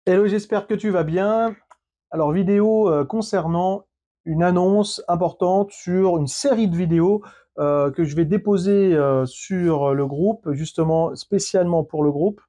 Hello, j'espère que tu vas bien. Alors, vidéo concernant une annonce importante sur une série de vidéos que je vais déposer sur le groupe, justement spécialement pour le groupe,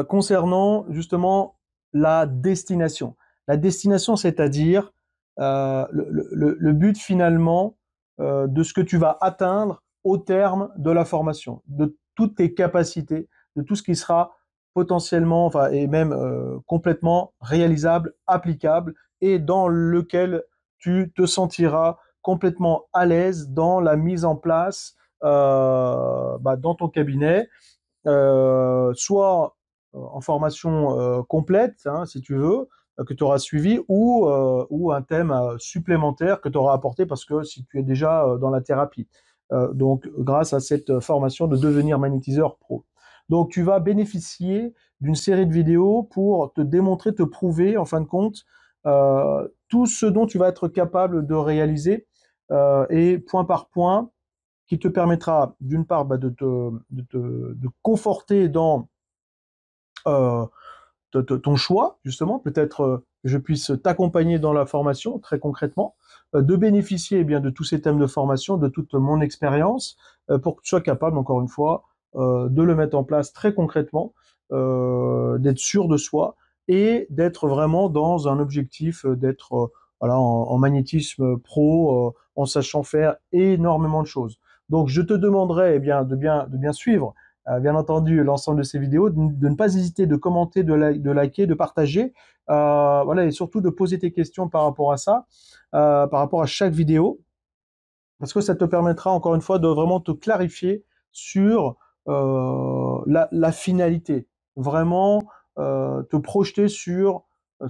concernant justement la destination. La destination, c'est-à-dire le but finalement de ce que tu vas atteindre au terme de la formation, de toutes tes capacités, de tout ce qui sera potentiellement, enfin, et même complètement réalisable, applicable, et dans lequel tu te sentiras complètement à l'aise dans la mise en place dans ton cabinet, soit en formation complète, hein, si tu veux, que tu auras suivi, ou un thème supplémentaire que tu auras apporté parce que si tu es déjà dans la thérapie. Donc, grâce à cette formation de devenir magnétiseur pro. Donc, tu vas bénéficier d'une série de vidéos pour te démontrer, te prouver, en fin de compte, tout ce dont tu vas être capable de réaliser et point par point, qui te permettra d'une part de conforter dans euh, ton choix, justement, peut-être que je puisse t'accompagner dans la formation très concrètement, de bénéficier bien de tous ces thèmes de formation, de toute mon expérience, pour que tu sois capable, encore une fois, de le mettre en place très concrètement, d'être sûr de soi et d'être vraiment dans un objectif d'être voilà, en magnétisme pro, en sachant faire énormément de choses. Donc, je te demanderai de bien suivre, bien entendu, l'ensemble de ces vidéos, de ne pas hésiter de commenter, de liker, de partager, voilà, et surtout de poser tes questions par rapport à ça, par rapport à chaque vidéo, parce que ça te permettra, encore une fois, de vraiment te clarifier sur la finalité, vraiment te projeter sur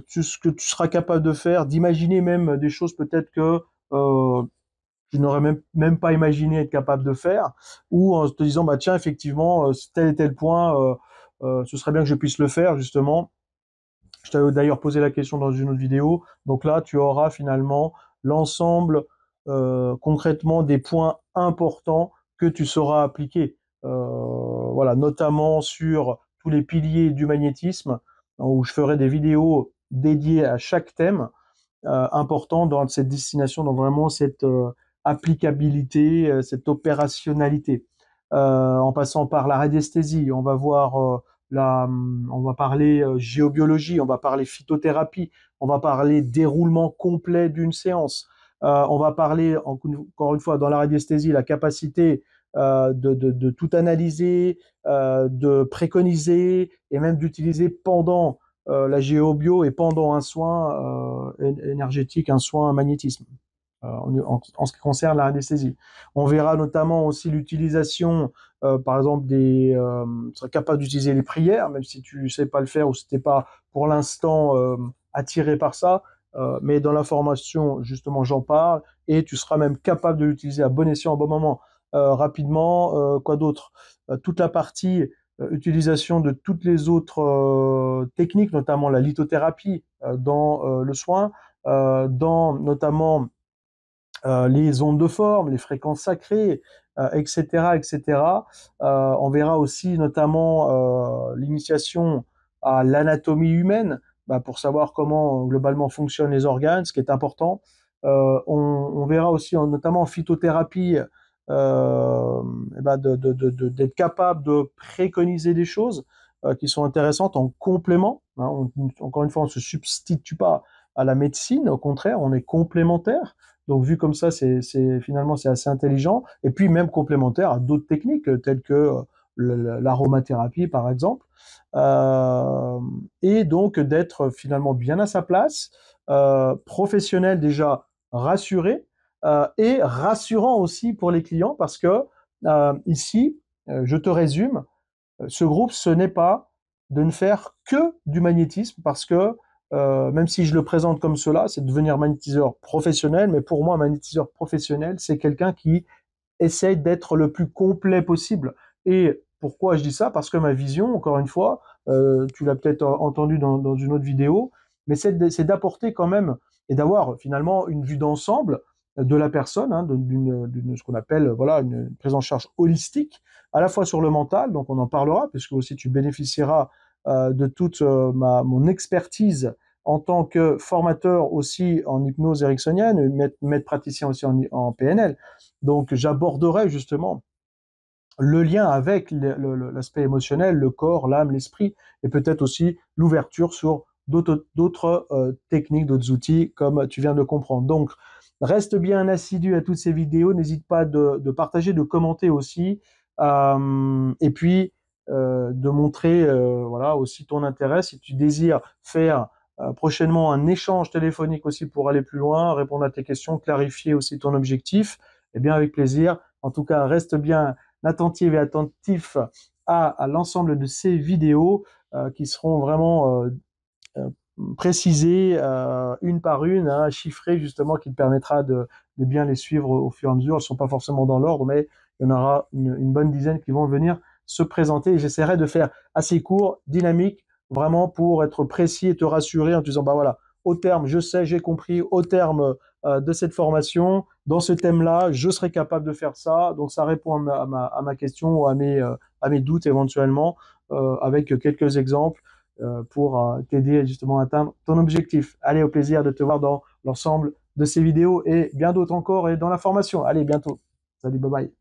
ce que tu seras capable de faire, d'imaginer même des choses peut-être que je n'aurais même pas imaginé être capable de faire, ou en te disant, bah tiens, effectivement, tel et tel point, ce serait bien que je puisse le faire, justement. Je t'avais d'ailleurs posé la question dans une autre vidéo. Donc là, tu auras finalement l'ensemble concrètement des points importants que tu sauras appliquer. Voilà, notamment sur tous les piliers du magnétisme, où je ferai des vidéos dédiées à chaque thème important dans cette destination, dans vraiment cette applicabilité, cette opérationnalité. En passant par la radiesthésie, on va voir on va parler géobiologie, on va parler phytothérapie, on va parler déroulement complet d'une séance. On va parler encore une fois dans la radiesthésie la capacité de tout analyser, de préconiser et même d'utiliser pendant la géobio et pendant un soin énergétique, un soin magnétisme, en ce qui concerne la anesthésie. On verra notamment aussi l'utilisation, par exemple, tu seras capable d'utiliser les prières, même si tu ne sais pas le faire ou si tu n'es pas pour l'instant attiré par ça. Mais dans la formation, justement, j'en parle et tu seras même capable de l'utiliser à bon escient, à bon moment, rapidement. Quoi d'autre? Toute la partie utilisation de toutes les autres techniques, notamment la lithothérapie dans le soin, dans notamment les ondes de forme, les fréquences sacrées, etc., etc. On verra aussi notamment l'initiation à l'anatomie humaine, bah, pour savoir comment globalement fonctionnent les organes, ce qui est important. On verra aussi notamment en phytothérapie d'être capable de préconiser des choses qui sont intéressantes en complément. Hein. Encore une fois, on ne se substitue pas à la médecine, au contraire, on est complémentaire. Donc vu comme ça, finalement c'est assez intelligent. Et puis même complémentaire à d'autres techniques telles que l'aromathérapie par exemple. Euh, et donc d'être finalement bien à sa place, professionnel déjà rassuré et rassurant aussi pour les clients parce que ici, je te résume, ce groupe, ce n'est pas de ne faire que du magnétisme parce que même si je le présente comme cela, c'est de devenir magnétiseur professionnel, mais pour moi, un magnétiseur professionnel, c'est quelqu'un qui essaye d'être le plus complet possible. Et pourquoi je dis ça? Parce que ma vision, encore une fois, tu l'as peut-être entendu dans une autre vidéo, mais c'est d'apporter quand même et d'avoir finalement une vue d'ensemble de la personne, hein, ce qu'on appelle voilà une prise en charge holistique, à la fois sur le mental, donc on en parlera, puisque aussi tu bénéficieras de toute mon expertise en tant que formateur aussi en hypnose ericksonienne, maître praticien aussi en PNL. Donc j'aborderai justement le lien avec l'aspect émotionnel, le corps, l'âme, l'esprit, et peut-être aussi l'ouverture sur d'autres techniques, d'autres outils, comme tu viens de comprendre. Donc, reste bien assidu à toutes ces vidéos, n'hésite pas de partager, de commenter aussi, et puis de montrer voilà, aussi ton intérêt. Si tu désires faire prochainement un échange téléphonique aussi pour aller plus loin, répondre à tes questions, clarifier aussi ton objectif, eh bien avec plaisir. En tout cas, reste bien attentive et attentif à l'ensemble de ces vidéos qui seront vraiment euh, précisées une par une, hein, chiffrées justement, qui te permettra de bien les suivre au fur et à mesure. Elles ne sont pas forcément dans l'ordre, mais il y en aura une bonne dizaine qui vont venir se présenter et j'essaierai de faire assez court, dynamique, vraiment pour être précis et te rassurer en te disant, bah voilà, au terme, je sais, j'ai compris, au terme de cette formation, dans ce thème-là, je serai capable de faire ça. Donc ça répond à ma question ou à mes doutes éventuellement, avec quelques exemples pour t'aider justement à atteindre ton objectif. Allez, au plaisir de te voir dans l'ensemble de ces vidéos et bien d'autres encore et dans la formation. Allez, bientôt. Salut, bye bye.